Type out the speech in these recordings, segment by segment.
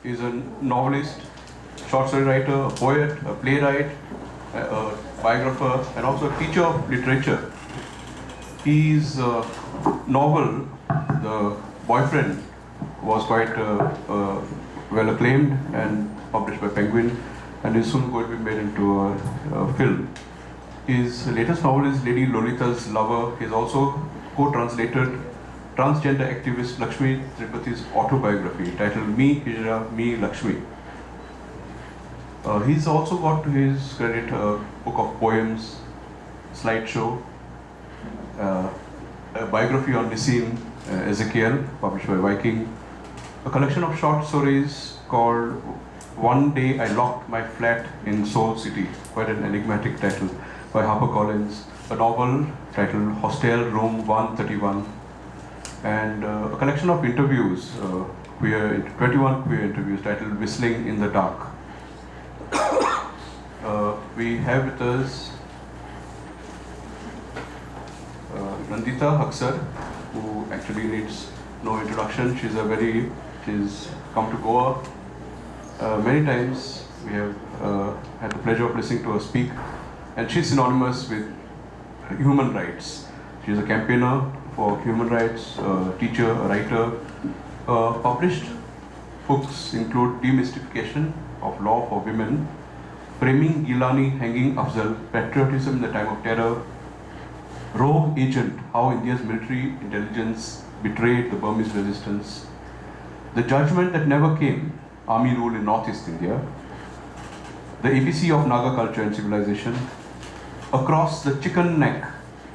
is a novelist, short story writer, a poet, a playwright, a biographer, and also a teacher of literature. His novel, The Boyfriend, was quite well acclaimed and published by Penguin, and is soon going to be made into a film. His latest novel is Lady Lolita's Lover. He has also co-translated transgender activist Lakshmi Tripathi's autobiography titled Me Hijra, Me Lakshmi. He's also got to his credit a book of poems, slideshow, a biography on Nissim Ezekiel, published by Viking, a collection of short stories called One Day I Locked My Flat in Soul City, quite an enigmatic title, by HarperCollins, a novel titled Hostel Room 131, and a collection of interviews, 21 queer interviews titled Whistling in the Dark. We have with us Nandita Haksar, who actually needs no introduction. She's come to Goa many times. We have had the pleasure of listening to her speak, and she's synonymous with human rights. She's a campaigner for human rights, a teacher, a writer. Published books include Demystification of Law for Women, Framing Gilani Hanging Afzal, Patriotism in the Time of Terror, Rogue Agent, How India's Military Intelligence Betrayed the Burmese Resistance, The Judgment That Never Came, Army Rule in Northeast India, The ABC of Naga Culture and Civilization, Across the Chicken Neck,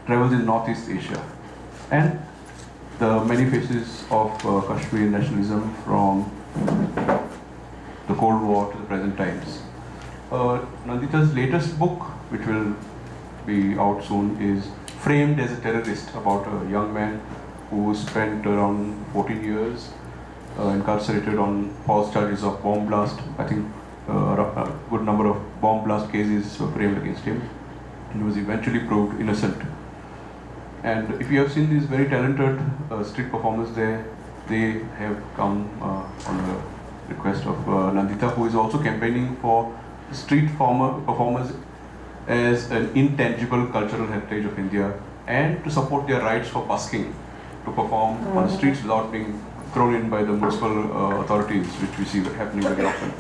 Travels in Northeast Asia, and The Many Faces of Kashmir Nationalism from the Cold War to the present times. Nandita's latest book, which will be out soon, is Framed as a Terrorist, about a young man who spent around 14 years incarcerated on false charges of bomb blast. I think a good number of bomb blast cases were framed against him. He was eventually proved innocent. And if you have seen these very talented street performers there, they have come on the request of Nandita, who is also campaigning for street performers as an intangible cultural heritage of India, and to support their rights for busking, to perform on the streets without being thrown in by the municipal authorities, which we see happening very often.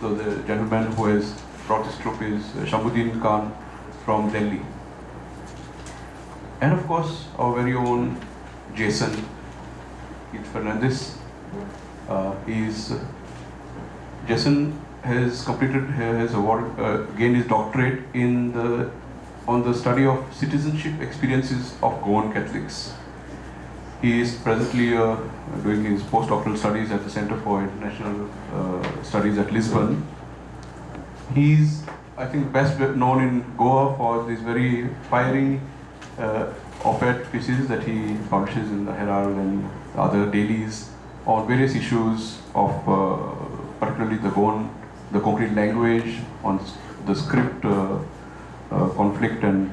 So the gentleman who has brought this troupe is Shamuddin Khan from Delhi. And of course, our very own Jason Fernandes. Jason has gained his doctorate on the study of citizenship experiences of Goan Catholics. He is presently doing his postdoctoral studies at the Center for International Studies at Lisbon. He's, I think, best known in Goa for these very fiery op-ed pieces that he publishes in the Herald and other dailies on various issues of particularly the Goan, the concrete language, on the script conflict, and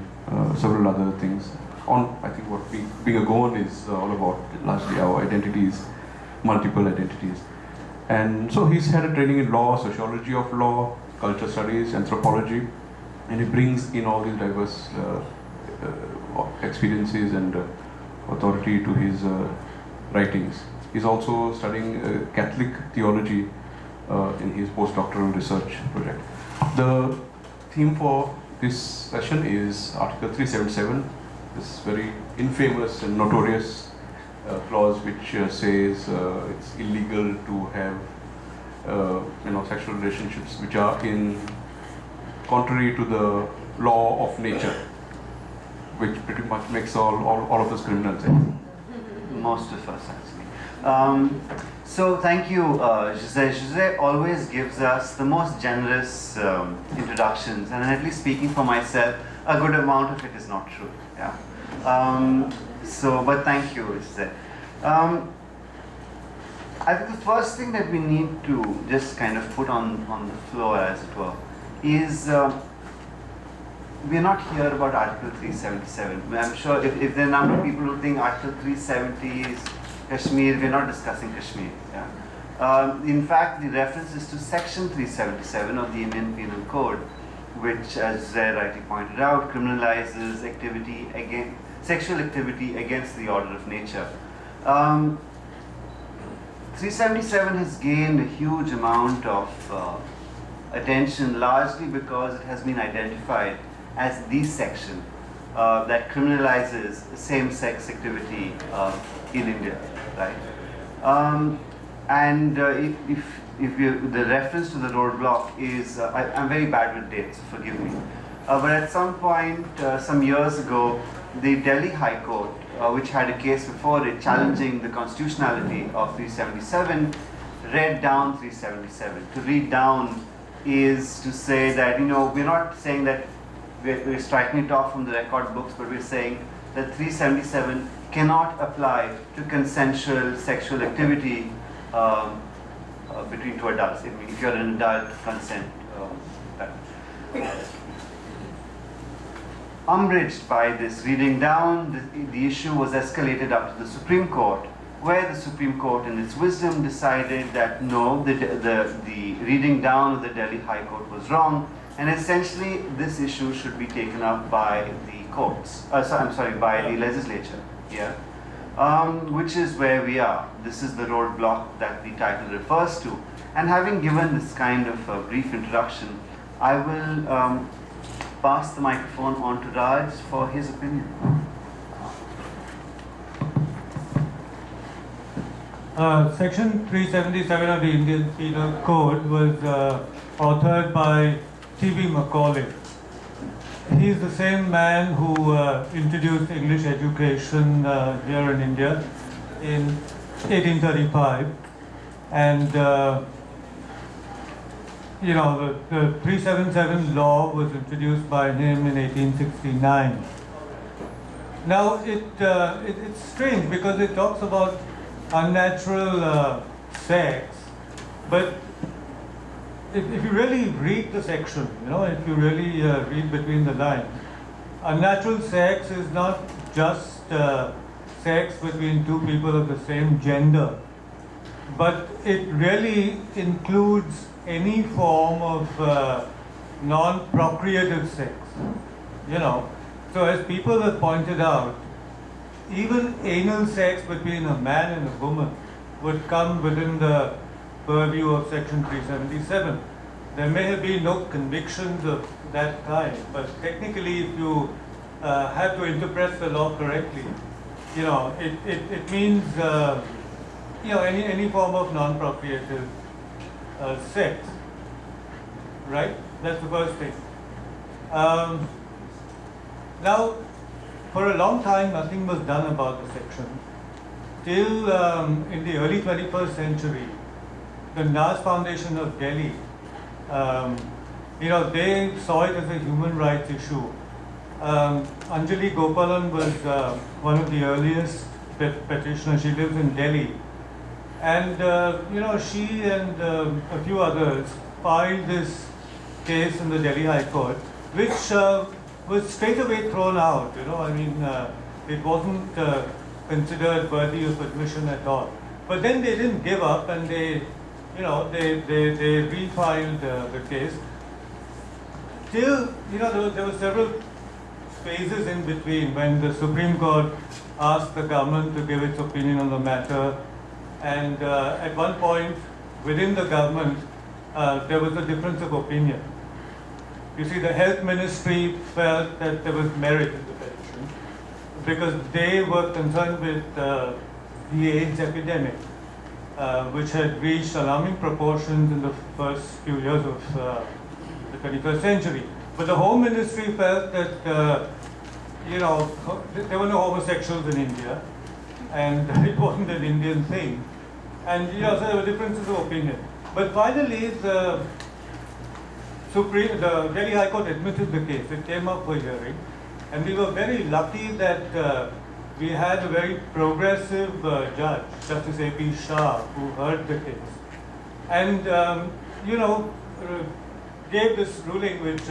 several other things. On, I think, what being a Goan is all about, largely our identities, multiple identities. And so he's had a training in law, sociology of law, culture studies, anthropology, and he brings in all these diverse experiences and authority to his writings. He's also studying Catholic theology in his postdoctoral research project. The theme for this session is Article 377, this very infamous and notorious clause which says it's illegal to have sexual relationships which are contrary to the law of nature, which pretty much makes all of us criminals. Most of us, actually. So thank you, Jose. Jose always gives us the most generous introductions, and at least speaking for myself, a good amount of it is not true. Yeah. But thank you, Jose. I think the first thing that we need to just kind of put on the floor, as it were, is we're not here about Article 377. I'm sure if there are a number of people who think Article 370 is Kashmir, we're not discussing Kashmir. Yeah? In fact, the reference is to Section 377 of the Indian Penal Code, which, as Zay rightly pointed out, criminalizes sexual activity against the order of nature. 377 has gained a huge amount of attention, largely because it has been identified as the section that criminalizes same-sex activity in India, right? The reference to the roadblock is, I'm very bad with dates, so forgive me. But at some point, some years ago, the Delhi High Court, which had a case before it challenging the constitutionality of 377, read down 377. To read down is to say that, we're not saying that we're striking it off from the record books, but we're saying that 377 cannot apply to consensual sexual activity between two adults. If you're an adult, consent. Umbraged by this reading down, the issue was escalated up to the Supreme Court, where the Supreme Court, in its wisdom, decided that no, the reading down of the Delhi High Court was wrong, and essentially this issue should be taken up by the courts. By the legislature. Yeah. Which is where we are. This is the roadblock that the title refers to. And having given this kind of a brief introduction, I will pass the microphone on to Raj for his opinion. Section 377 of the Indian Penal Code was authored by T.B. Macaulay. He's the same man who introduced English education here in India in 1835, and the 377 law was introduced by him in 1869. Now it's strange because it talks about unnatural sex, but if you really read the section, if you really read between the lines, unnatural sex is not just sex between two people of the same gender, but it really includes any form of non-procreative sex. So as people have pointed out, even anal sex between a man and a woman would come within the purview of Section 377. There may have been no convictions of that kind, but technically, if you have to interpret the law correctly, it means any form of non-procreative sex, right? That's the first thing. Now, for a long time, nothing was done about the section till in the early 21st century. The Nas Foundation of Delhi, they saw it as a human rights issue. Anjali Gopalan was one of the earliest petitioners. She lives in Delhi. And, she and a few others filed this case in the Delhi High Court, which was straight away thrown out. It wasn't considered worthy of admission at all. But then they didn't give up, and they refiled the case. Till, there were several phases in between when the Supreme Court asked the government to give its opinion on the matter, and at one point within the government there was a difference of opinion. You see, the Health Ministry felt that there was merit in the petition because they were concerned with the AIDS epidemic, which had reached alarming proportions in the first few years of the 21st century. But the Home Ministry felt that, there were no homosexuals in India, and it wasn't an Indian thing. And, so there were differences of opinion. But finally, the Delhi High Court admitted the case. It came up for hearing. And we were very lucky that we had a very progressive judge, Justice A.P. Shah, who heard the case. And, gave this ruling which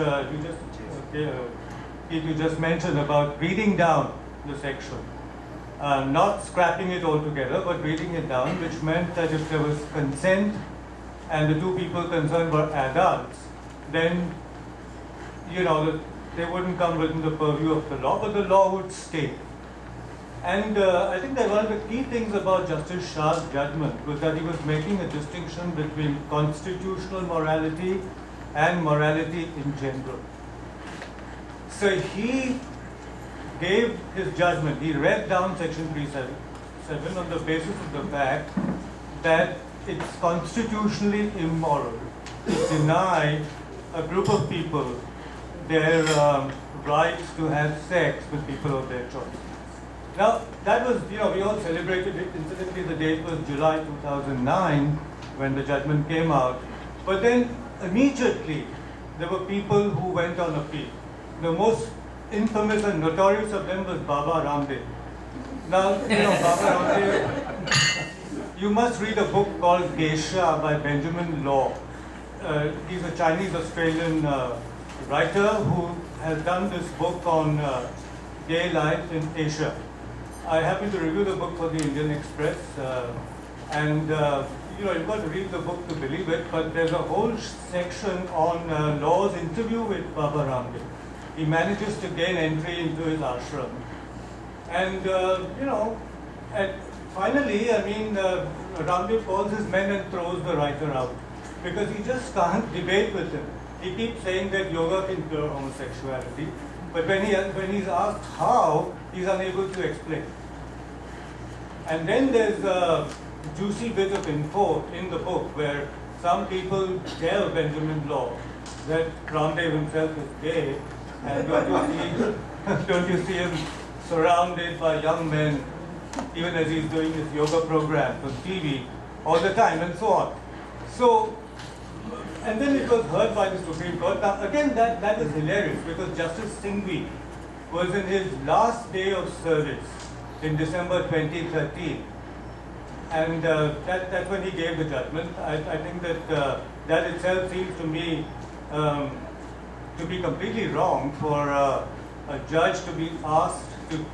you just mentioned about reading down the section. not scrapping it altogether, but reading it down, which meant that if there was consent and the two people concerned were adults, then, you know, they wouldn't come within the purview of the law, but the law would stay. And I think that one of the key things about Justice Shah's judgment was that he was making a distinction between constitutional morality and morality in general. So he gave his judgment, he read down section 377 on the basis of the fact that it's constitutionally immoral to deny a group of people their rights to have sex with people of their choice. Now, that was, you know, we all celebrated it. Incidentally, the date was July 2009 when the judgment came out. But then, immediately, there were people who went on appeal. The most infamous and notorious of them was Baba Ramdev. Now, you know, Baba Ramdev, you must read a book called Geisha by Benjamin Law. He's a Chinese-Australian writer who has done this book on gay life in Asia. I happened to review the book for the Indian Express, and you know, you've got to read the book to believe it, but there's a whole section on Law's interview with Baba Ramdev. He manages to gain entry into his ashram. And, you know, finally, I mean, Ramdev calls his men and throws the writer out, because he just can't debate with him. He keeps saying that yoga can cure homosexuality, but when he's asked how, he's unable to explain. And then there's a juicy bit of info in the book where some people tell Benjamin Law that Ramdev himself is gay, and don't you see him surrounded by young men, even as he's doing his yoga program on TV all the time, and so on. So, and then it was heard by the Supreme Court. Now, again, that is hilarious, because Justice Singhvi was in his last day of service in December 2013. And that's when he gave the judgment. I think that that itself seems to me to be completely wrong for a judge to be asked to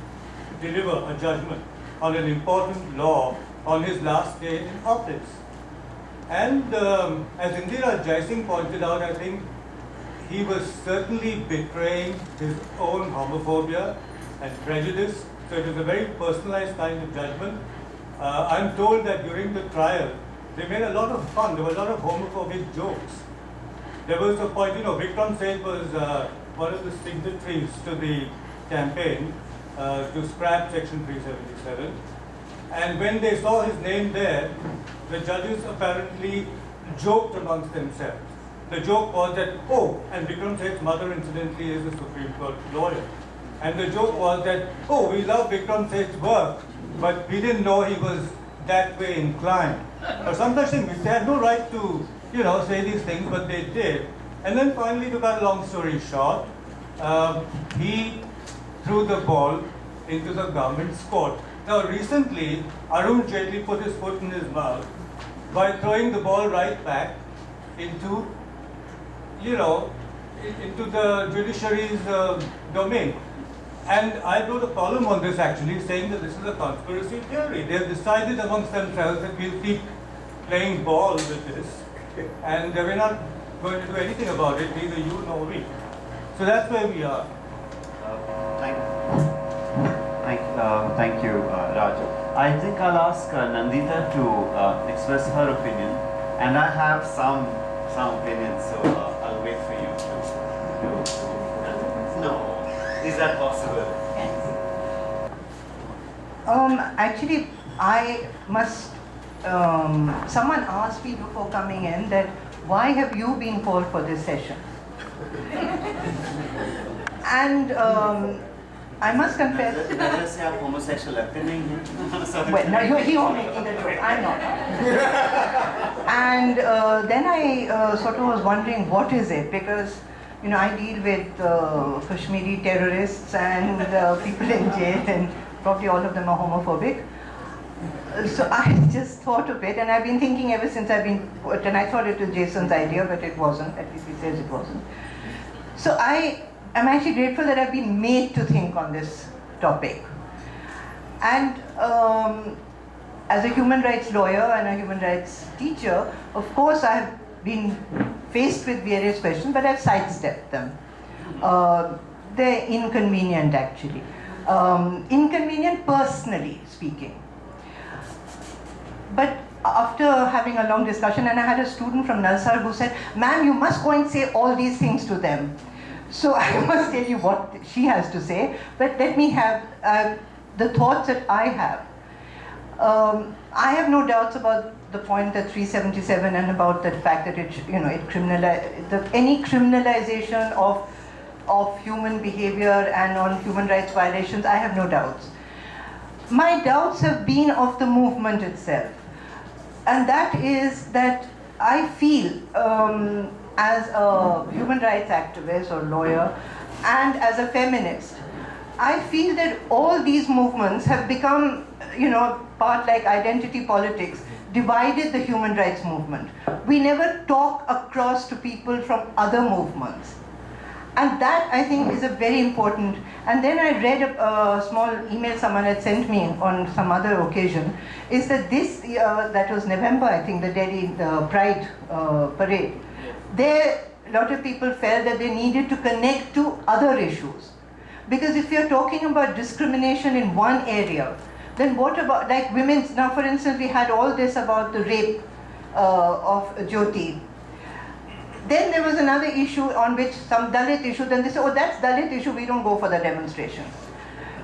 deliver a judgment on an important law on his last day in office. And as Indira Jaising pointed out, I think he was certainly betraying his own homophobia and prejudice. So it was a very personalized kind of judgment. I'm told that during the trial, they made a lot of fun. There were a lot of homophobic jokes. There was a point, you know, Vikram Seth was one of the signatories to the campaign to scrap Section 377. And when they saw his name there, the judges apparently joked amongst themselves. The joke was that, oh, and Vikram Seth's mother incidentally is a Supreme Court lawyer. And the joke was that, oh, we love Vikram Seth's work, but we didn't know he was that way inclined. Or some such thing. They had no right to, you know, say these things, but they did. And then finally, to cut a long story short, he threw the ball into the government's court. Now, recently, Arun Jaitley put his foot in his mouth by throwing the ball right back into, you know, into the judiciary's domain. And I wrote a column on this actually, saying that this is a conspiracy theory. They have decided amongst themselves that we'll keep playing ball with this, and we're not going to do anything about it, neither you nor we. So that's where we are. Thank you, Raj. I think I'll ask Nandita to express her opinion, and I have some opinions, so I'll wait for you to. No. Is that possible? Actually, I must. Someone asked me before coming in that why have you been called for this session? And I must confess. Homosexual Well, no, you're making the joke. I'm not. And then I sort of was wondering what is it, because you know, I deal with Kashmiri terrorists and people in jail, and probably all of them are homophobic. So I just thought of it, and I've been thinking ever since I've been put, and I thought it was Jason's idea, but it wasn't, at least he says it wasn't. So I am actually grateful that I've been made to think on this topic. And as a human rights lawyer and a human rights teacher, of course I have been faced with various questions, but I've sidestepped them. They're inconvenient actually. Inconvenient personally speaking. But after having a long discussion, and I had a student from Nalsar who said, "Ma'am, you must go and say all these things to them." So I must tell you what she has to say, but let me have the thoughts that I have. I have no doubts about the point that 377 and about the fact that it any criminalization of human behavior and on human rights violations, I have no doubts. My doubts have been of the movement itself. And that is that I feel, as a human rights activist or lawyer, and as a feminist, I feel that all these movements have become, part like identity politics, divided the human rights movement. We never talk across to people from other movements. And that, I think, is a very important. And then I read a small email someone had sent me on some other occasion, is that this year, that was November, I think, the Delhi Pride parade, there a lot of people felt that they needed to connect to other issues. Because if you're talking about discrimination in one area, then what about, like women's, now for instance, we had all this about the rape of Jyoti. Then there was another issue on which some Dalit issue, then they say, oh, that's Dalit issue, we don't go for the demonstration.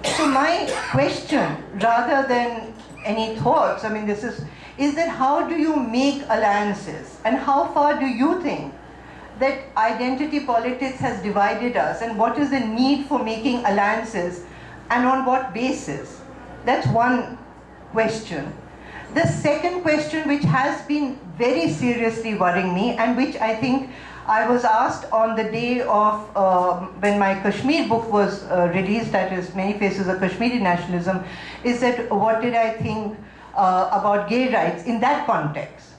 So my question, rather than any thoughts, I mean, is that how do you make alliances? And how far do you think that identity politics has divided us? And what is the need for making alliances? And on what basis? That's one question. The second question, which has been very seriously worrying me, and which I think I was asked on the day of when my Kashmir book was released, that is Many Faces of Kashmiri Nationalism, is that what did I think about gay rights in that context?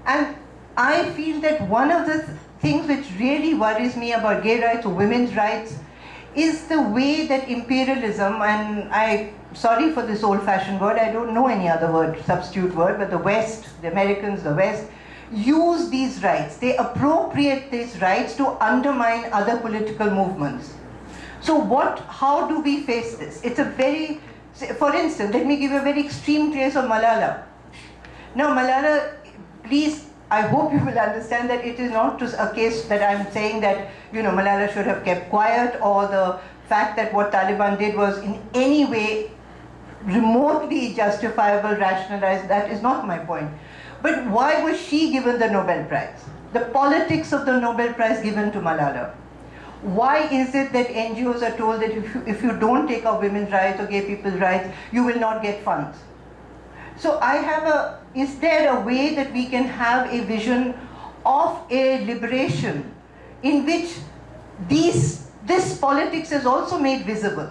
And I feel that one of the things which really worries me about gay rights or women's rights is the way that imperialism, and sorry for this old-fashioned word, I don't know any other word, substitute word, but the West, the Americans, the West, use these rights. They appropriate these rights to undermine other political movements. So how do we face this? It's a very, for instance, let me give you a very extreme case of Malala. Now Malala, please, I hope you will understand that it is not just a case that I'm saying that, Malala should have kept quiet, or the fact that what Taliban did was in any way remotely justifiable, rationalized. That is not my point. But why was she given the Nobel Prize? The politics of the Nobel Prize given to Malala. Why is it that NGOs are told that if you don't take up women's rights or gay people's rights, you will not get funds? So is there a way that we can have a vision of a liberation in which this politics is also made visible?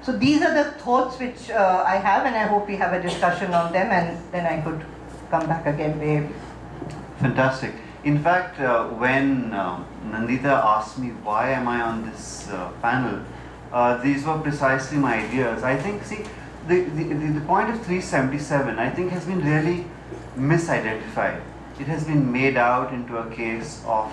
So these are the thoughts which I have, and I hope we have a discussion on them, and then I could come back again, babe. Fantastic. In fact, when Nandita asked me why am I on this panel, these were precisely my ideas. I think, see, the point of 377, I think, has been really misidentified. It has been made out into a case of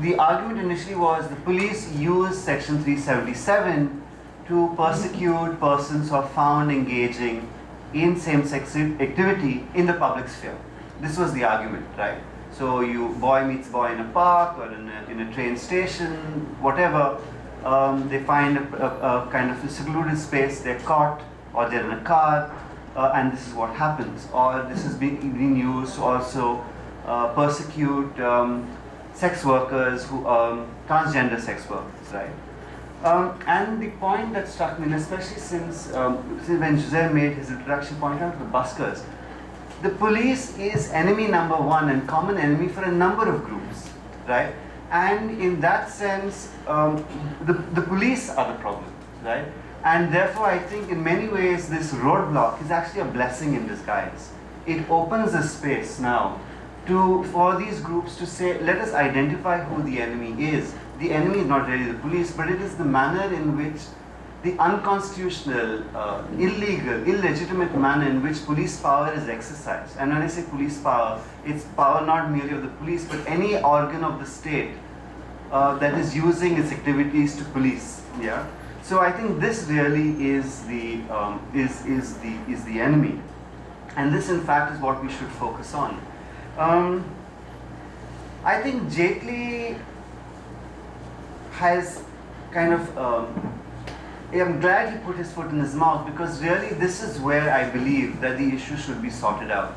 the argument initially was the police used section 377 to persecute persons who are found engaging in same-sex activity in the public sphere. This was the argument, right? So boy meets boy in a park or in a train station, whatever, they find a kind of a secluded space, they're caught, or they're in a car, and this is what happens. Or this is being used to also persecute sex workers, transgender sex workers, right? And the point that struck me, and especially since when Jose made his introduction, point out the buskers, the police is enemy number one and common enemy for a number of groups, right? And in that sense, the police are the problem, right? And therefore, I think in many ways, this roadblock is actually a blessing in disguise. It opens a space now for these groups to say, let us identify who the enemy is. The enemy is not really the police, but it is the manner in which the unconstitutional, illegal, illegitimate manner in which police power is exercised. And when I say police power, it's power not merely of the police, but any organ of the state that is using its activities to police. Yeah. So I think this really is the is the enemy, and this in fact is what we should focus on. I think Jaitley has kind of. I'm glad he put his foot in his mouth, because really this is where I believe that the issue should be sorted out.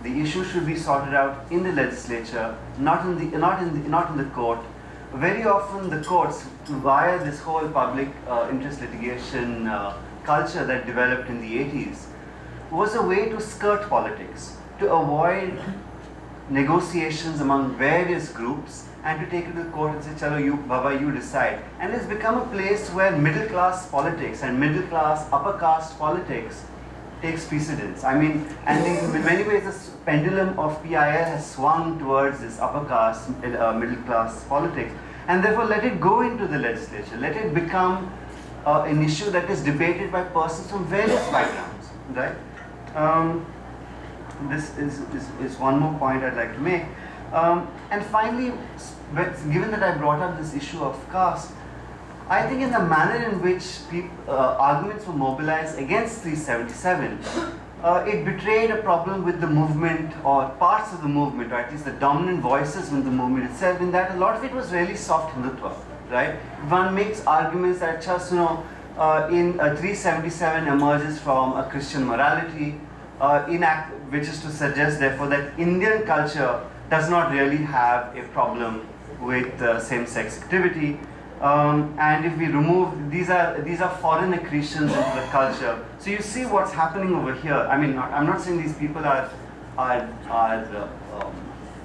The issue should be sorted out in the legislature, not in the court. Very often the courts, via this whole public interest litigation culture that developed in the 80s, was a way to skirt politics, to avoid negotiations among various groups, and to take it to the court and say, "Chalo, you, Baba, you decide." And it's become a place where middle class politics and middle class, upper caste politics takes precedence. I mean, and in many ways, the pendulum of PIL has swung towards this upper caste, middle class politics, and therefore let it go into the legislature. Let it become an issue that is debated by persons from various backgrounds, right? This is one more point I'd like to make. And finally, given that I brought up this issue of caste, I think in the manner in which arguments were mobilized against 377, it betrayed a problem with the movement, or parts of the movement, or at least the dominant voices in the movement itself, in that a lot of it was really soft Hindutva, right? One makes arguments that just, in 377 emerges from a Christian morality, which is to suggest therefore that Indian culture does not really have a problem with same-sex activity, and if we remove these are foreign accretions into the culture. So you see what's happening over here. I mean, I'm not saying these people are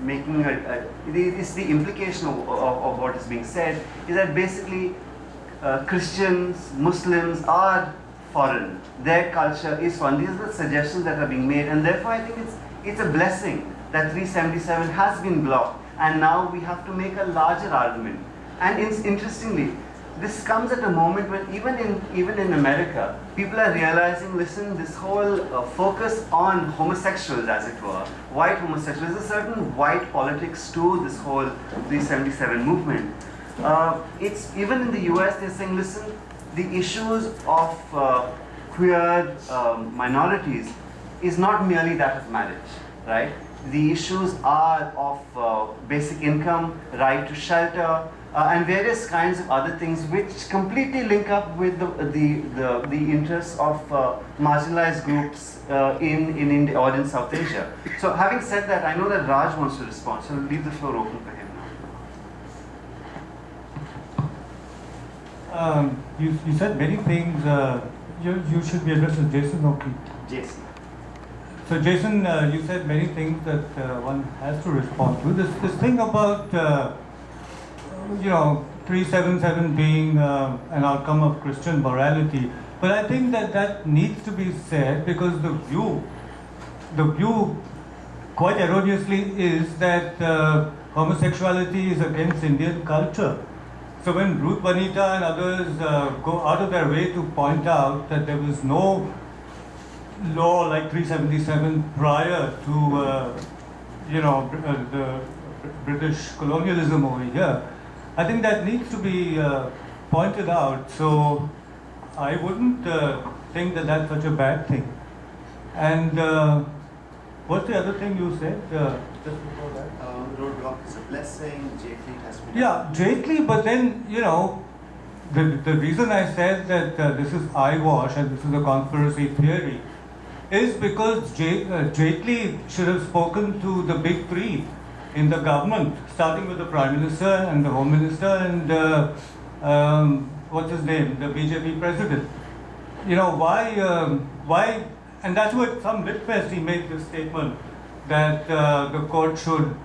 making it's the implication of what is being said is that basically Christians, Muslims are foreign. Their culture is foreign. These are the suggestions that are being made, and therefore I think it's a blessing that 377 has been blocked, and now we have to make a larger argument. And interestingly, this comes at a moment when even in America, people are realizing, listen, this whole focus on homosexuals, as it were, white homosexuals, there's a certain white politics to this whole 377 movement. It's even in the US, they're saying, listen, the issues of queer minorities is not merely that of marriage, right? The issues are of basic income, right to shelter, and various kinds of other things which completely link up with the interests of marginalized groups in India or in South Asia. So having said that, I know that Raj wants to respond, so I'll leave the floor open for him now. You said many things. You should be addressing Jason or Pete? Jason. So Jason, you said many things that one has to respond to. This thing about 377 being an outcome of Christian morality, but I think that needs to be said because the view quite erroneously is that homosexuality is against Indian culture. So when Ruth Vanita and others go out of their way to point out that there was no law like 377 prior to the British colonialism over here, I think that needs to be pointed out. So I wouldn't think that that's such a bad thing. And what's the other thing you said just before that? Roadblock is a blessing. Jaitley has been. Yeah, Jaitley, but then the reason I said that this is eyewash and this is a conspiracy theory is because Jaitley should have spoken to the big three in the government, starting with the Prime Minister and the Home Minister and what's his name, the BJP president. Why? And that's what some Litfest he made this statement that the court should,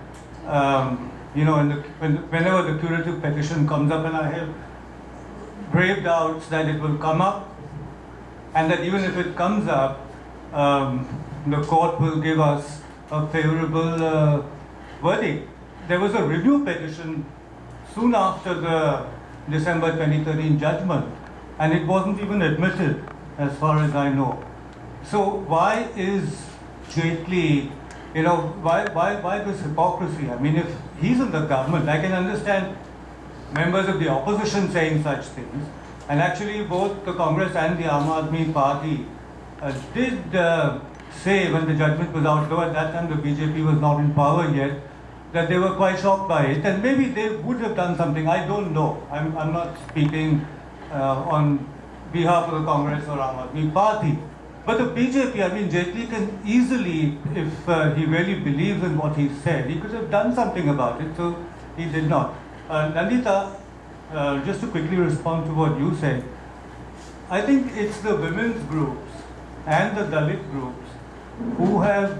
whenever the curative petition comes up, and I have grave doubts that it will come up, and that even if it comes up, the court will give us a favorable verdict. There was a review petition soon after the December 2013 judgment, and it wasn't even admitted, as far as I know. So why is Jaitley, why this hypocrisy? I mean, if he's in the government, I can understand members of the opposition saying such things, and actually both the Congress and the Aam Aadmi Party did say when the judgment was out, though at that time the BJP was not in power yet, that they were quite shocked by it, and maybe they would have done something. I don't know. I'm not speaking on behalf of the Congress or Aam Aadmi Party. But the BJP, I mean, Jaitley can easily, if he really believes in what he said, he could have done something about it, so he did not. Nandita, just to quickly respond to what you said, I think it's the women's groups and the Dalit groups who have,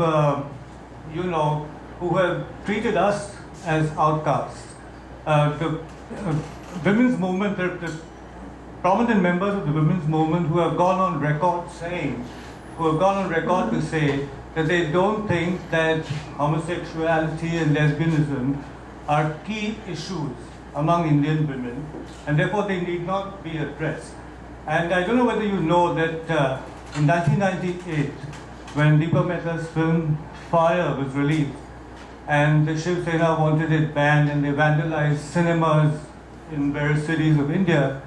who have treated us as outcasts. The women's movement, the prominent members of the women's movement who have gone on record to say that they don't think that homosexuality and lesbianism are key issues among Indian women, and therefore they need not be addressed. And I don't know whether you know that in 1998, when Deepa Mehta's film Fire was released, and the Shiv Sena wanted it banned and they vandalized cinemas in various cities of India,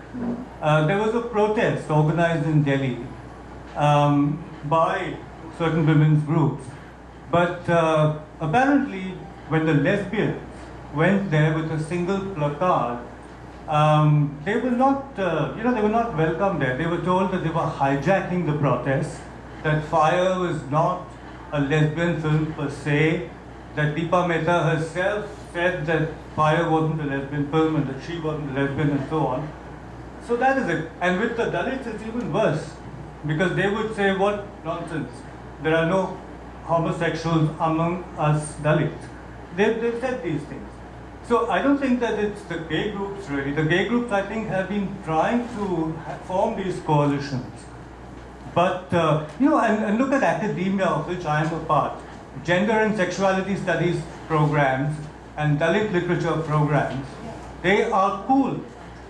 there was a protest organized in Delhi by certain women's groups. But apparently, when the lesbians went there with a single placard, they were not, they were not welcome there. They were told that they were hijacking the protest, that Fire was not a lesbian film per se, that Deepa Mehta herself said that Fire wasn't a lesbian film and that she wasn't a lesbian and so on. So that is it. And with the Dalits, it's even worse, because they would say, what nonsense, there are no homosexuals among us Dalits. They've said these things. So I don't think that it's the gay groups really. The gay groups, I think, have been trying to form these coalitions. But, and look at academia, of which I am a part. Gender and sexuality studies programs and Dalit literature programs, they are cool.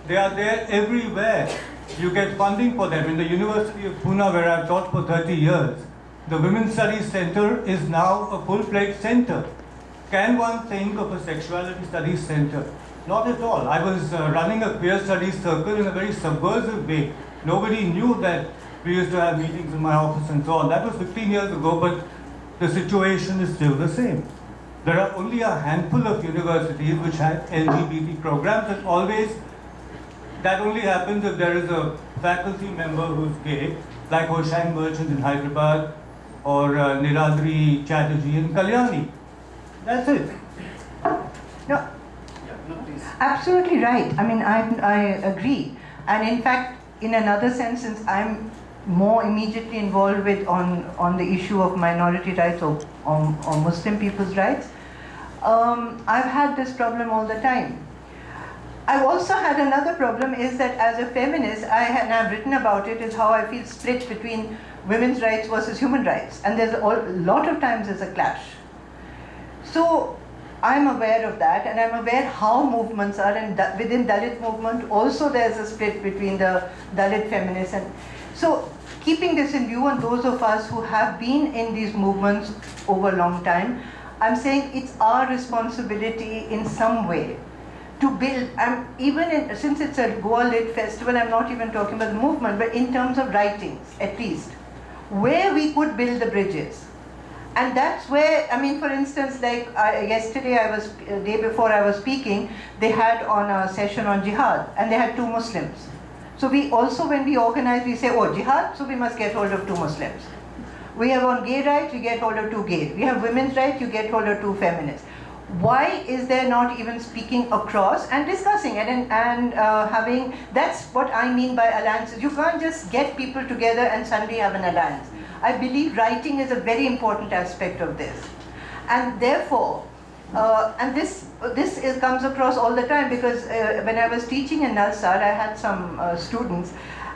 They are there everywhere. You get funding for them. In the University of Pune, where I've taught for 30 years, the Women's Studies Center is now a full-fledged center. Can one think of a sexuality studies center? Not at all. I was running a queer studies circle in a very subversive way. Nobody knew that we used to have meetings in my office and so on. That was 15 years ago, but the situation is still the same. There are only a handful of universities which have LGBT programs, and always that only happens if there is a faculty member who's gay, like Hoshain Merchant in Hyderabad or Niradri Chatterjee in Kalyani. That's it. No, absolutely right. I mean, I agree. And in fact, in another sense, since I'm more immediately involved with on the issue of minority rights or Muslim people's rights, I've had this problem all the time. I've also had another problem is that as a feminist, and I've written about it, is how I feel split between women's rights versus human rights. And there's a lot of times there's a clash. So I'm aware of that, and I'm aware how movements are, and within Dalit movement also there's a split between the Dalit feminists. And so keeping this in view, and those of us who have been in these movements over a long time, I'm saying it's our responsibility in some way to build, since it's a Goa Lit Festival, I'm not even talking about the movement, but in terms of writings, at least, where we could build the bridges. And that's where, I mean, for instance, like yesterday, day before I was speaking, they had on a session on jihad, and they had 2 Muslims. So we also, when we organize, we say, oh, jihad, so we must get hold of 2 Muslims. We have on gay rights, we get hold of 2 gays. We have women's rights, you get hold of 2 feminists. Why is there not even speaking across and discussing it and having, that's what I mean by alliances. You can't just get people together and suddenly have an alliance. I believe writing is a very important aspect of this. And therefore, and this comes across all the time, because when I was teaching in Nalsar, I had some students,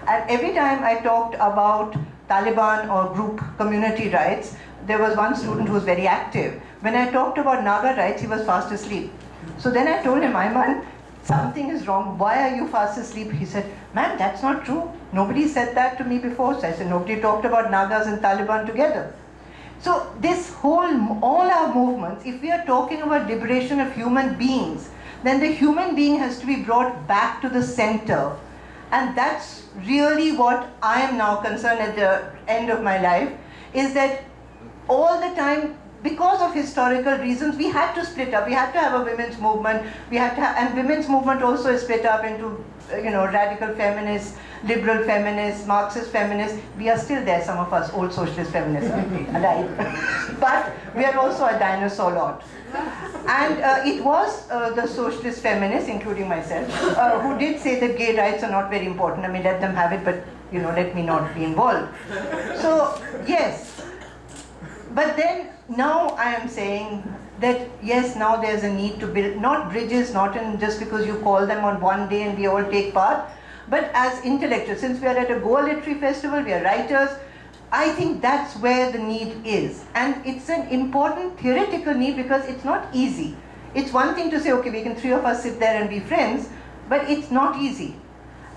and every time I talked about Taliban or group community rights, there was one student who was very active. When I talked about Naga rights, he was fast asleep. So then I told him, Ayman, something is wrong. Why are you fast asleep? He said, ma'am, that's not true. Nobody said that to me before. So I said, nobody talked about Nagas and Taliban together. So this whole, all our movements, if we are talking about liberation of human beings, then the human being has to be brought back to the center. And that's really what I am now concerned at the end of my life, is that all the time, because of historical reasons, we had to split up. We had to have a women's movement. We had to have, and women's movement also is split up into, radical feminists, liberal feminists, Marxist feminists. We are still there, some of us, old socialist feminists, alive. But we are also a dinosaur lot. And it was the socialist feminists, including myself, who did say that gay rights are not very important. I mean, let them have it, but let me not be involved. So, yes. But then, now I am saying that, yes, now there's a need to build, not bridges, not in just because you call them on one day and we all take part, but as intellectuals. Since we are at a Goa Literary Festival, we are writers, I think that's where the need is. And it's an important theoretical need because it's not easy. It's one thing to say, okay, we can three of us sit there and be friends, but it's not easy.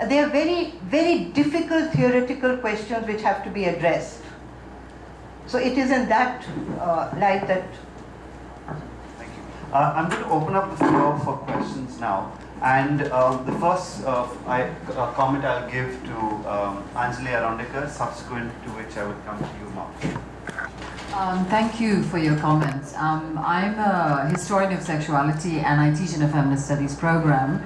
There are very, very difficult theoretical questions which have to be addressed. So it is in that light that... Thank you. I'm going to open up the floor for questions now. And the first comment I'll give to Anjali Arondekar, subsequent to which I would come to you, Mark. Thank you for your comments. I'm a historian of sexuality and I teach in a feminist studies program.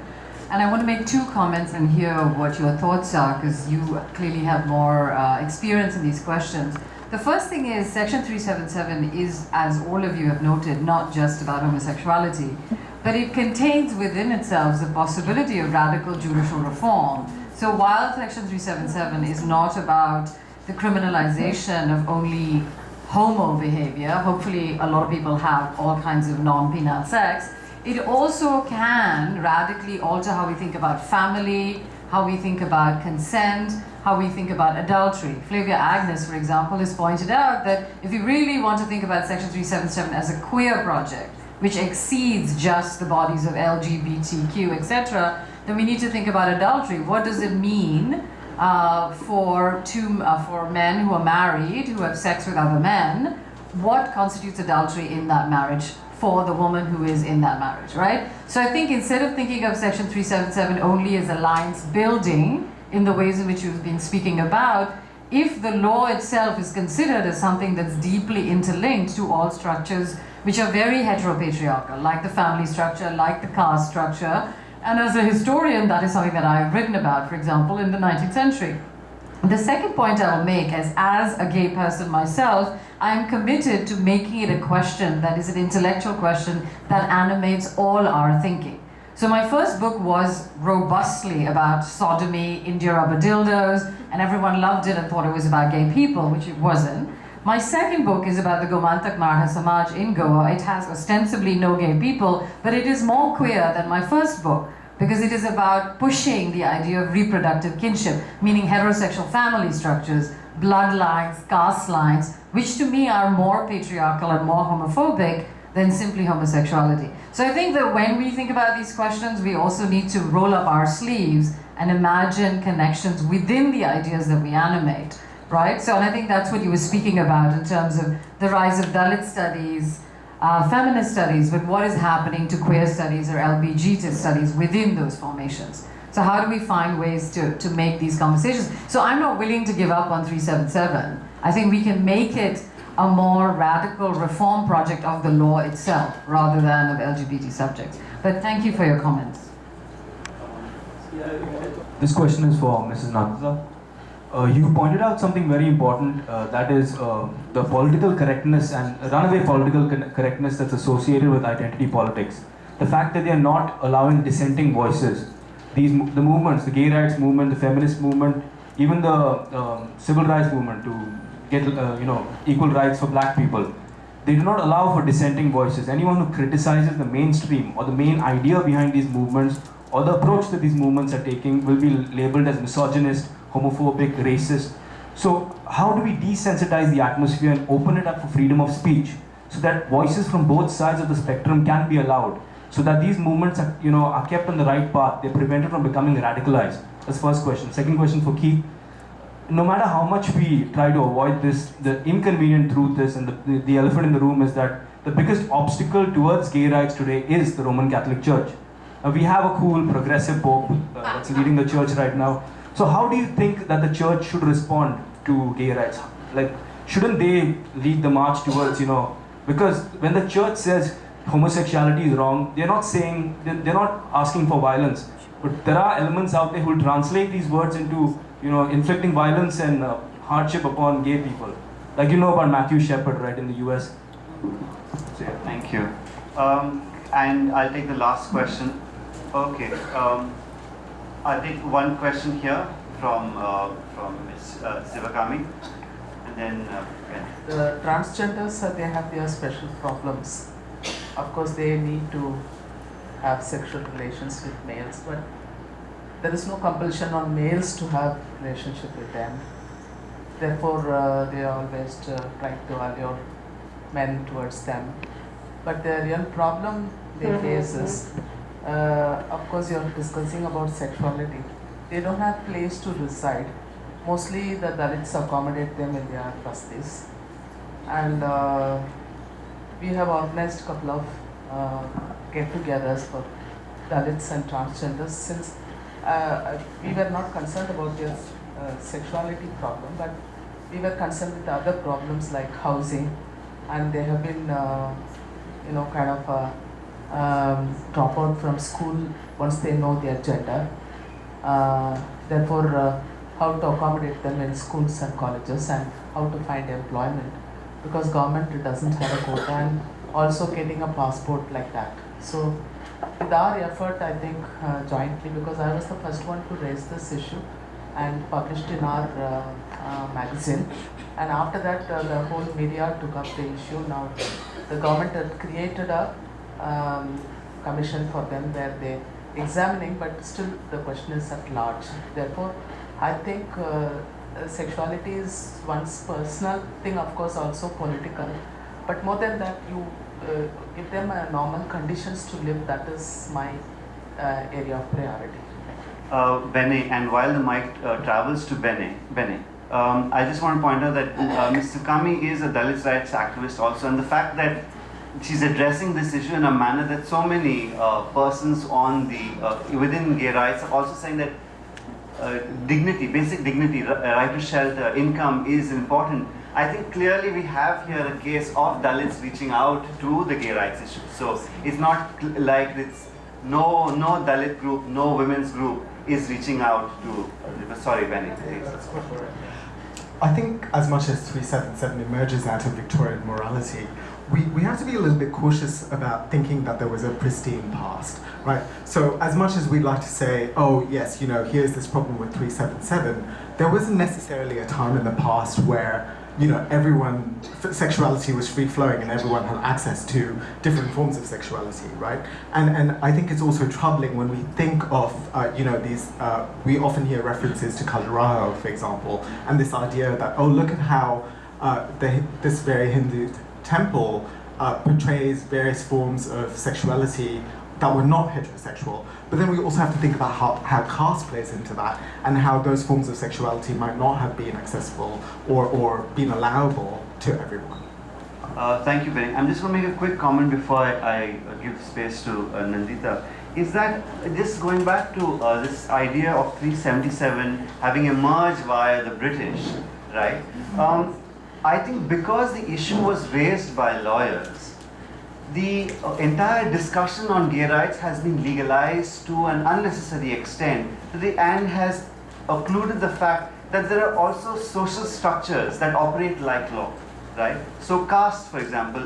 And I want to make two comments and hear what your thoughts are, because you clearly have more experience in these questions. The first thing is Section 377 is, as all of you have noted, not just about homosexuality, but it contains within itself the possibility of radical judicial reform. So while Section 377 is not about the criminalization of only homo behavior, hopefully a lot of people have all kinds of non-penile sex, it also can radically alter how we think about family, how we think about consent, how we think about adultery. Flavia Agnes, for example, has pointed out that if you really want to think about Section 377 as a queer project, which exceeds just the bodies of LGBTQ, etc., then we need to think about adultery. What does it mean for men who are married, who have sex with other men? What constitutes adultery in that marriage for the woman who is in that marriage, right? So I think instead of thinking of Section 377 only as alliance building, in the ways in which you've been speaking about, if the law itself is considered as something that's deeply interlinked to all structures which are very heteropatriarchal, like the family structure, like the caste structure, and as a historian, that is something that I've written about, for example, in the 19th century. The second point I will make is, as a gay person myself, I am committed to making it a question that is an intellectual question that animates all our thinking. So my first book was robustly about sodomy, India rubber dildos, and everyone loved it and thought it was about gay people, which it wasn't. My second book is about the Gomantak Marha Samaj in Goa. It has ostensibly no gay people, but it is more queer than my first book, because it is about pushing the idea of reproductive kinship, meaning heterosexual family structures, bloodlines, caste lines, which to me are more patriarchal and more homophobic than simply homosexuality. So I think that when we think about these questions, we also need to roll up our sleeves and imagine connections within the ideas that we animate, right? So, and I think that's what you were speaking about in terms of the rise of Dalit studies, feminist studies, but what is happening to queer studies or LBGT studies within those formations. So how do we find ways to make these conversations? So I'm not willing to give up on 377. I think we can make it a more radical reform project of the law itself rather than of LGBT subjects. But thank you for your comments. This question is for Mrs. Nandita. You pointed out something very important, that is the political correctness and runaway political correctness that's associated with identity politics. The fact that they are not allowing dissenting voices. The movements, the gay rights movement, the feminist movement, even the civil rights movement to get equal rights for black people. They do not allow for dissenting voices. Anyone who criticizes the mainstream or the main idea behind these movements or the approach that these movements are taking will be labeled as misogynist, homophobic, racist. So how do we desensitize the atmosphere and open it up for freedom of speech so that voices from both sides of the spectrum can be allowed? so that these movements are, are kept on the right path, they're prevented from becoming radicalized? That's the first question. Second question for Keith. No matter how much we try to avoid this, the inconvenient truth is, and the elephant in the room is that the biggest obstacle towards gay rights today is the Roman Catholic Church. We have a cool progressive pope that's leading the church right now. So how do you think that the church should respond to gay rights? Like, shouldn't they lead the march towards, because when the church says homosexuality is wrong, they're not saying, they're not asking for violence. But there are elements out there who will translate these words into, inflicting violence and hardship upon gay people. Like about Matthew Shepard, right, in the US. So, yeah, thank you. And I'll take the last question. Okay. I'll take one question here from Ms. Sivakami, and then Ben. The transgenders, they have their special problems. Of course, they need to have sexual relations with males, but there is no compulsion on males to have relationship with them. Therefore, they are always trying to allure men towards them. But the real problem they face is, of course, you're discussing about sexuality. They don't have place to reside. Mostly the Dalits accommodate them in their bastis. And we have organized a couple of get-togethers for Dalits and transgenders, since we were not concerned about their sexuality problem, but we were concerned with other problems like housing, and they have been, drop out from school once they know their gender. Therefore, how to accommodate them in schools and colleges, and how to find employment, because government doesn't have a quota, and also getting a passport like that. So with our effort, I think jointly, because I was the first one to raise this issue and published in our magazine, and after that the whole media took up the issue. Now the government had created a commission for them where they examining, but still the question is at large. Therefore, I think sexuality is one's personal thing, of course also political, but more than that, you give them normal conditions to live. That is my area of priority. Bene, and while the mic travels to Bene, I just want to point out that Mr. Kami is a Dalit rights activist also, and the fact that she's addressing this issue in a manner that so many persons on the within gay rights are also saying that dignity, basic dignity, right to shelter, income is important. I think clearly we have here a case of Dalits reaching out to the gay rights issue. So it's not like it's no Dalit group, no women's group is reaching out to. Sorry, Benny. I think as much as 377 emerges out of Victorian morality, we have to be a little bit cautious about thinking that there was a pristine past, right? So as much as we'd like to say, oh yes, here's this problem with 377, there wasn't necessarily a time in the past where sexuality was free-flowing and everyone had access to different forms of sexuality, right? And I think it's also troubling when we think of, these, we often hear references to Khajuraho, for example, and this idea that, oh, look at how this very Hindu temple portrays various forms of sexuality that were not heterosexual. But then we also have to think about how caste plays into that, and how those forms of sexuality might not have been accessible or been allowable to everyone. Thank you, Benny. I'm just going to make a quick comment before I give space to Nandita. Is that just going back to this idea of 377 having emerged via the British, right? I think because the issue was raised by lawyers, the entire discussion on gay rights has been legalized to an unnecessary extent, and has occluded the fact that there are also social structures that operate like law, right? So caste, for example,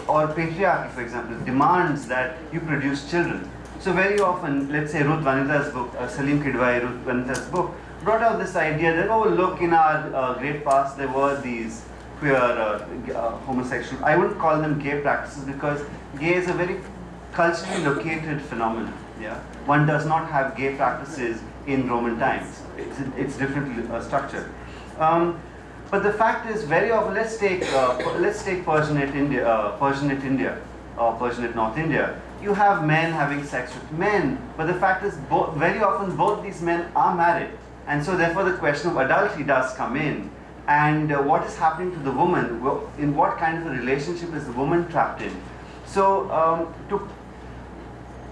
or patriarchy, for example, demands that you produce children. So very often, let's say Ruth Vanita's book, Salim Kidwai, Ruth Vanita's book, brought out this idea that, oh look, in our great past there were these queer, homosexual, I wouldn't call them gay practices, because gay is a very culturally located phenomenon. Yeah, one does not have gay practices in Roman times. It's differently structured. But the fact is, very often, let's take Persianate India, or Persianate North India. you have men having sex with men, but the fact is very often both these men are married, and so therefore the question of adultery does come in. And what is happening to the woman? In what kind of a relationship is the woman trapped in? So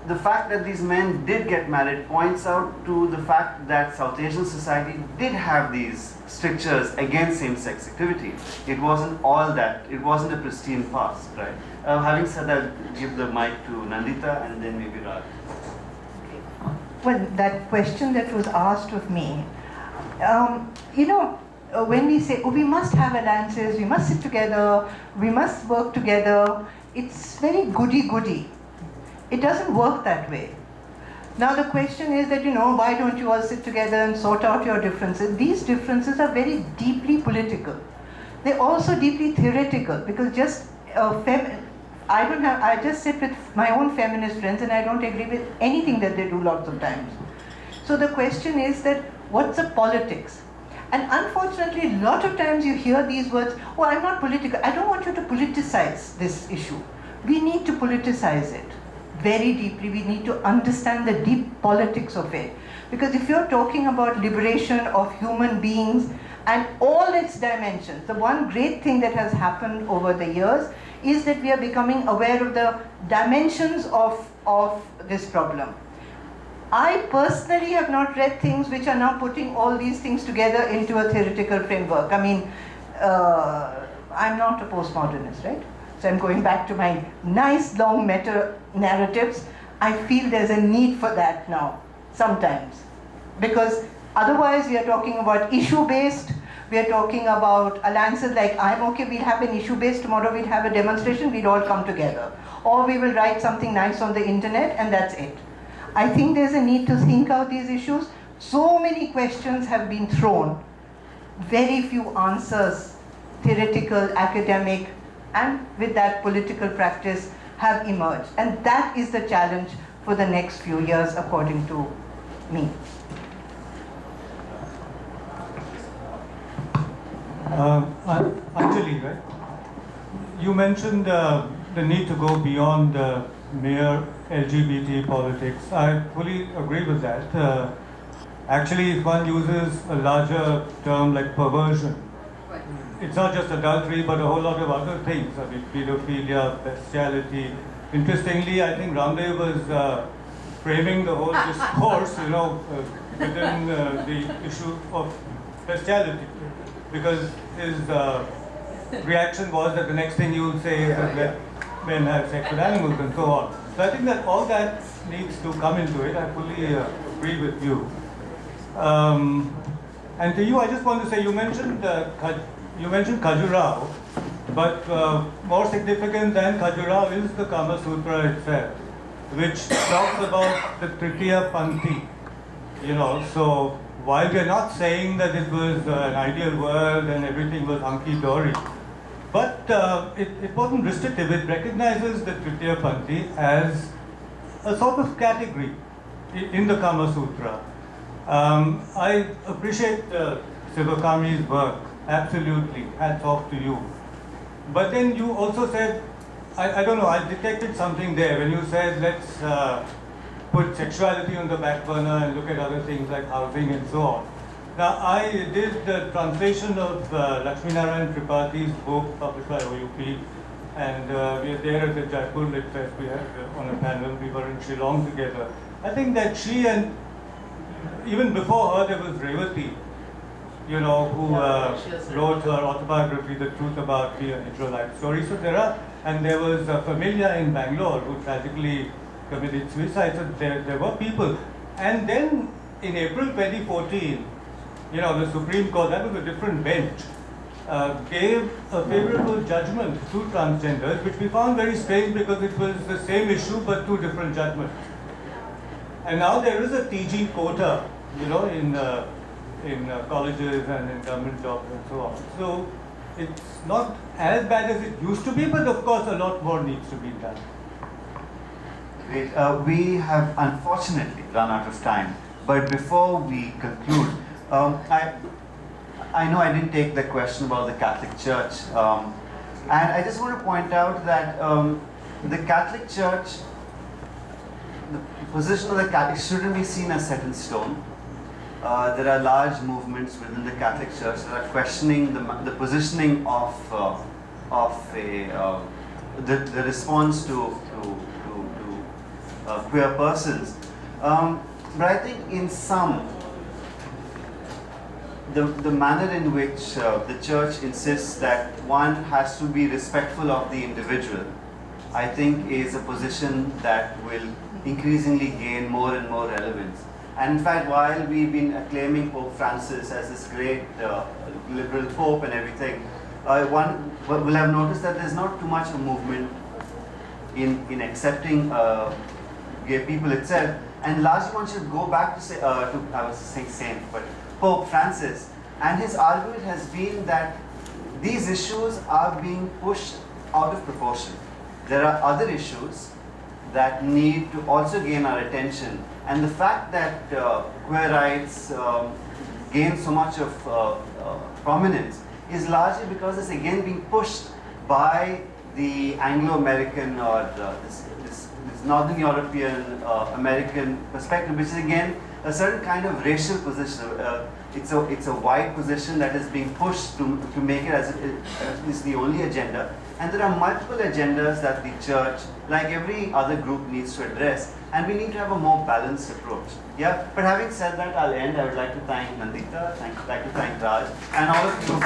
the fact that these men did get married points out to the fact that South Asian society did have these strictures against same-sex activity. It wasn't all that, it wasn't a pristine past, right? Having said that, give the mic to Nandita and then maybe Raj. Well, that question that was asked of me, when we say, oh, we must have alliances, we must sit together, we must work together, it's very goody-goody. It doesn't work that way. Now the question is that, why don't you all sit together and sort out your differences? These differences are very deeply political. They're also deeply theoretical, because just I just sit with my own feminist friends and I don't agree with anything that they do lots of times. So the question is that, what's the politics? And unfortunately, a lot of times you hear these words, oh, I'm not political. I don't want you to politicize this issue. We need to politicize it very deeply. We need to understand the deep politics of it. Because if you're talking about liberation of human beings and all its dimensions, the one great thing that has happened over the years is that we are becoming aware of the dimensions of this problem. I personally have not read things which are now putting all these things together into a theoretical framework. I mean, I'm not a postmodernist, right? So I'm going back to my nice long meta-narratives. I feel there's a need for that now, sometimes. Because otherwise we are talking about issue-based, we are talking about alliances like, I'm okay, we'll have an issue-based, tomorrow we'll have a demonstration, we'll all come together. Or we will write something nice on the internet and that's it. I think there's a need to think out these issues. So many questions have been thrown, very few answers, theoretical, academic, and with that political practice have emerged. And that is the challenge for the next few years, according to me. Anjali, right? You mentioned the need to go beyond mere LGBT politics. I fully agree with that. Actually, if one uses a larger term like perversion, it's not just adultery, but a whole lot of other things. I mean, pedophilia, bestiality. Interestingly, I think Ramdev was framing the whole discourse, within the issue of bestiality, because his reaction was that the next thing you would say is that men have sex with animals and so on. So I think that all that needs to come into it. I fully agree with you. And to you, I just want to say, you mentioned Khajuraho, but more significant than Khajuraho is the Kama Sutra itself, which talks about the Tritiya Panthi. So while we are not saying that it was an ideal world and everything was hunky-dory, but it wasn't restrictive. It recognizes the Tritiya Panthi as a sort of category in the Kama Sutra. I appreciate Sivakami's work, absolutely, hats off to you. But then you also said, I don't know, I detected something there when you said let's put sexuality on the back burner and look at other things like housing and so on. Now, I did the translation of Lakshminarayan Tripathi's book published by OUP, and we are there at the Jaipur Lit Fest. We had on a panel, we were in Shillong together. I think that she and even before her there was Revati, who wrote her autobiography, The Truth About Me, a Hetero Life Story. So there was Familia in Bangalore who tragically committed suicide. So there were people. And then in April 2014, the Supreme Court, that was a different bench, gave a favorable judgment to transgenders, which we found very strange because it was the same issue but two different judgments. And now there is a TG quota, in colleges and in government jobs and so on. So it's not as bad as it used to be, but of course a lot more needs to be done. Great. We have unfortunately run out of time, but before we conclude, I know I didn't take the question about the Catholic Church, and I just want to point out that the Catholic Church position of the Catholic shouldn't be seen as set in stone. There are large movements within the Catholic Church that are questioning the positioning of the response to queer persons. But I think in some, the manner in which the Church insists that one has to be respectful of the individual, I think is a position that will increasingly gain more and more relevance. And in fact, while we've been acclaiming Pope Francis as this great liberal pope and everything, one will have noticed that there's not too much of a movement in accepting gay people itself. And largely one should go back to say, I was saying saint, but Pope Francis. And his argument has been that these issues are being pushed out of proportion. There are other issues that need to also gain our attention. And the fact that queer rights gain so much of prominence is largely because it's again being pushed by the Anglo-American or this Northern European American perspective, which is again a certain kind of racial position. It's a white position that is being pushed to make it as is the only agenda. And there are multiple agendas that the church, like every other group, needs to address. And we need to have a more balanced approach. Yeah. But having said that, I'll end. I would like to thank Nandita, like to thank Raj, and all of you who